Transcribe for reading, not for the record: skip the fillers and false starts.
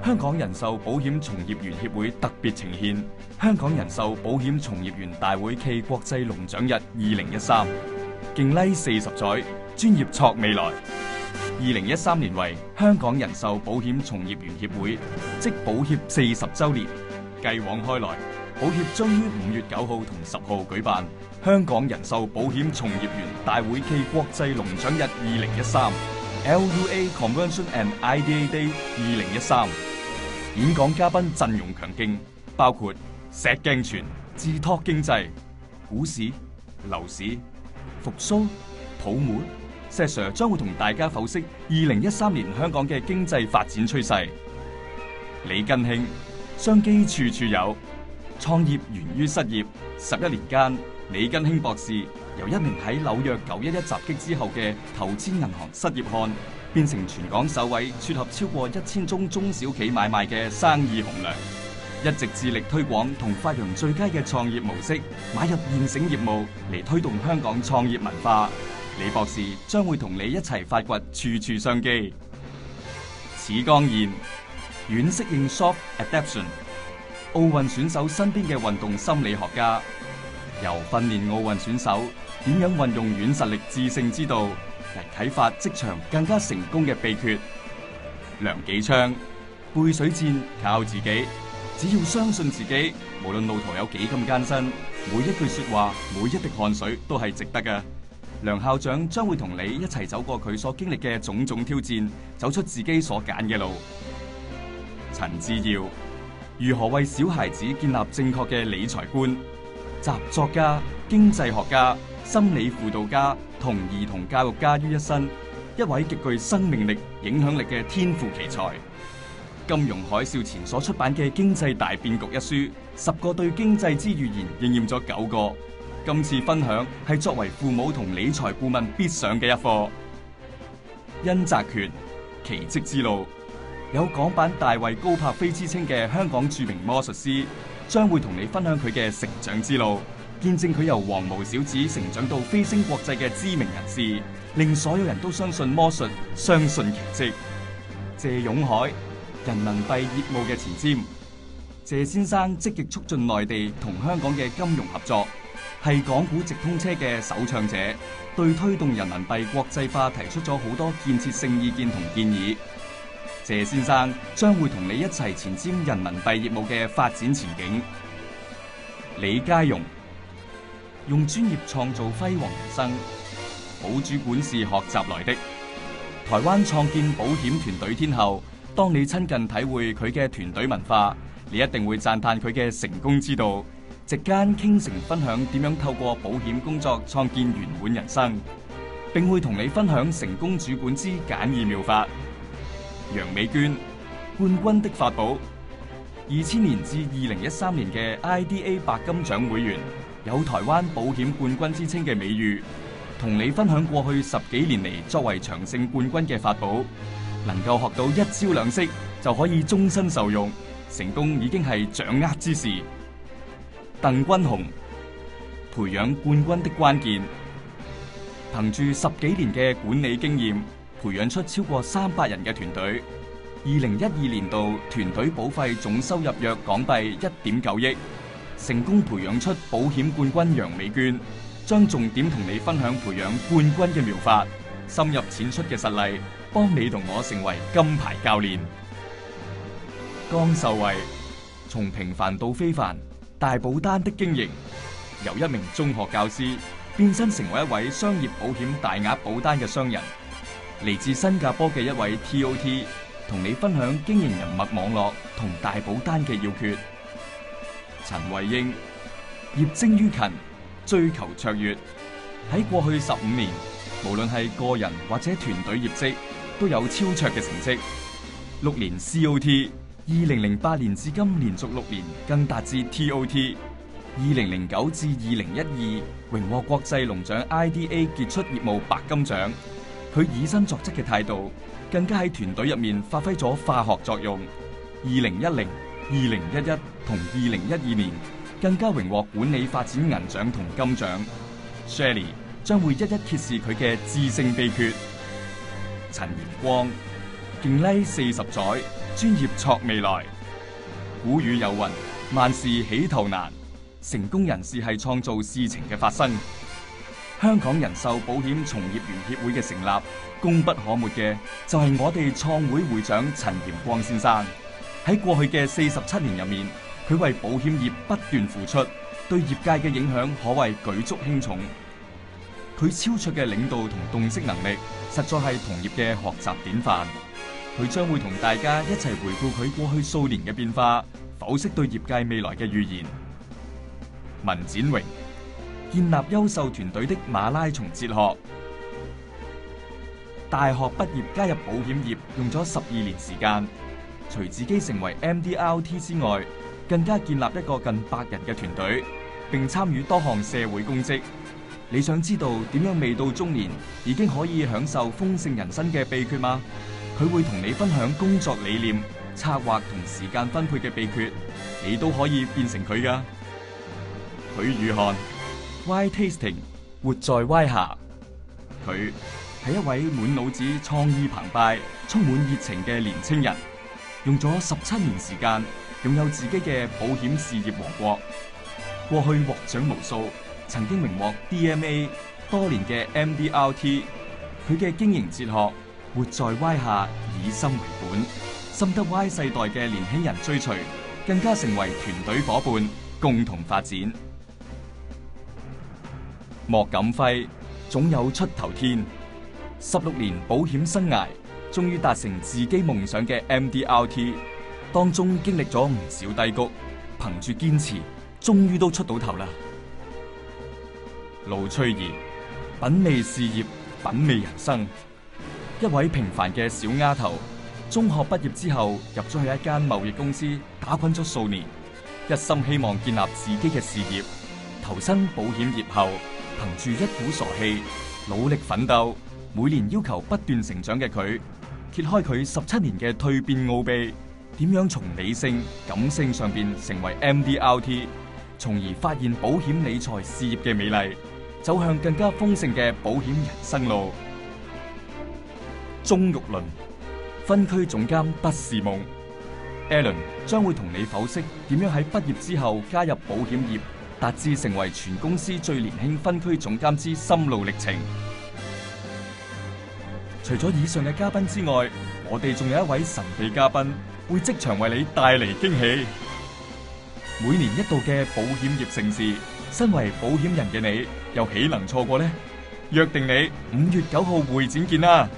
香港人壽保險從業員協會特別呈獻香港人壽保險從業員大會暨國際龍獎日2013，勁拉40載，專業創未來。2013年為香港人壽保險從業員協會即保協40週年，繼往開來，保協將於5月9號同10號舉辦香港人壽保險從業員大會暨國際龍獎日2013 LUA Convention and IDA Day 2013。演講嘉賓陣容強勁，包括石鏡泉、自託經濟、股市、樓市、復甦、泡沫。石 Sir 將會同大家剖析2013年香港嘅經濟發展趨勢。李根興，商機處處有，創業源於失業。11年間，李根興博士由一名喺紐約911襲擊之後嘅投資銀行失業漢，變成全港首位撮合超過1000宗中小企買賣嘅生意紅娘，一直致力推廣同發揚最佳嘅創業模式，買入現成業務嚟推動香港創業文化。李博士將會同你一齊發掘處處商機。史江燕，軟適應 Soft Adaptation， 奧運選手身邊嘅運動心理學家，由訓練奧運選手點樣運用軟實力致勝之道嚟啟發職場更加成功嘅秘訣。梁紀昌，背水戰靠自己，只要相信自己，無論路途有幾咁艱辛，每一句說話，每一滴汗水都係值得嘅。梁校長將會同你一齊走過佢所經歷嘅種種挑戰，走出自己所揀嘅路。陳志耀，如何為小孩子建立正確嘅理財觀？集作家、經濟學家、心理輔導家同兒童教育家於一身，一位極具生命力、影響力嘅天賦奇才。金融海嘯前所出版嘅《經濟大變局》一書，10個對經濟之預言應驗咗9個。今次分享係作為父母同理財顧問必上嘅一課。殷澤權，奇蹟之路，有港版大衛高柏飛之稱嘅香港著名魔術師，將會同你分享佢嘅成長之路，見證佢由黃毛小子成長到飛升國際嘅知名人士，令所有人都相信魔術，相信奇蹟。謝勇海，人民幣業務嘅前瞻，謝先生積極促進內地同香港嘅金融合作，係港股直通車嘅首倡者，對推動人民幣國際化提出咗好多建設性意見同建議。謝先生將會同你一齊前瞻人民幣業務嘅發展前景。李佳蓉，用專業創造輝煌人生，保主管是學習來的。台灣創建保險團隊天后，當你親近體會佢嘅團隊文化，你一定會讚嘆佢嘅成功之道。席間傾城分享點樣透過保險工作創建圓滿人生，並會同你分享成功主管之簡易妙法。楊美娟，冠軍的法寶，2000年至2013年嘅 IDA 白金獎會員，有台灣保險冠軍之稱嘅美譽，同你分享過去10幾年嚟作為長勝冠軍嘅法寶，能夠學到一招兩式就可以終身受用，成功已經係掌握之事。鄧君雄，培養冠軍的關鍵，憑住10幾年嘅管理經驗，培養出超過300人嘅團隊。2012年度團隊保費總收入約港幣1.9億，成功培養出保險冠軍楊美娟，將重點同你分享培養冠軍嘅妙法，深入淺出嘅實例，幫你同我成為金牌教練。江秀慧，從平凡到非凡，大保單的經營，由一名中學教師變身成為一位商業保險大額保單嘅商人。嚟自新加坡嘅一位 TOT， 同你分享經營人脈網絡同大保單嘅要訣。陳慧英，業精於勤，追求卓越。喺過去15年，無論係個人或者團隊業績，都有超卓嘅成績。6年 COT。2008年至今連續6年更達至 TOT。2009至2012榮獲國際龍獎 IDA 傑出業務白金獎。佢以身作則嘅態度，更加喺團隊入面發揮咗化學作用。2010、2011同2012年更加榮獲管理發展銀獎同金獎。Shirley 將會一一揭示佢嘅致勝秘訣。陳賢光，勁拉40載，專業創未來。古語有云：萬事起頭難，成功人士係創造事情嘅發生。香港人壽保險從業員協會嘅成立，功不可沒嘅就係我哋創會會長陳炎光先生。喺過去嘅47年入面，佢為保險業不斷付出，對業界嘅影響可謂舉足輕重。佢超出嘅領導同洞悉能力，實在係同業嘅學習典範。佢將會同大家一齊回顧佢過去數年嘅變化，剖析對業界未來嘅預言。文展榮建立優秀團隊的馬拉松哲學。大學畢業加入保險業用咗12年時間，除自己成為 MDRT 之外，更加建立一個近100人嘅團隊，並參與多項社會公職。你想知道點樣未到中年已經可以享受豐盛人生嘅秘訣嗎？佢會同你分享工作理念、策劃同時間分配嘅秘訣，你都可以變成佢㗎。許宇漢 Y Tasting 活在 Y 下，佢係一位滿腦子創意澎湃、充滿熱情嘅年青人，用咗17年時間擁有自己嘅保險事業王國。過去獲獎無數，曾經榮獲 DMA 多年嘅 MDRT。佢嘅經營哲學活在 Y 下，以心為本，深得 Y 世代嘅年輕人追隨，更加成為團隊伙伴，共同發展。莫錦輝總有出頭天，16年保險生涯，終於達成自己夢想嘅 MDRT， 當中經歷咗唔少低谷，憑住堅持，終於都出到頭啦。盧翠怡品味事業，品味人生，一位平凡嘅小丫頭，中學畢業之後入咗去一間貿易公司打滾咗數年，一心希望建立自己嘅事業。投身保險業後，憑住一股傻氣，努力奮鬥，每年要求不斷成長嘅佢，揭開佢17年嘅蛻變奧秘，點樣從理性、感性上邊成為 MDRT， 從而發現保險理財事業嘅美麗，走向更加豐盛嘅保險人生路。鍾玉麟分區總監不是夢 ，Alan 將會同你剖析點樣喺畢業之後加入保險業，達至成為全公司最年輕分區總監之心路歷程。除咗以上嘅嘉賓之外，我哋仲有一位神秘嘉賓會即場為你帶嚟驚喜。每年一度嘅保險業盛事，身為保險人嘅你又豈能錯過呢？約定你5月9號會展見啦！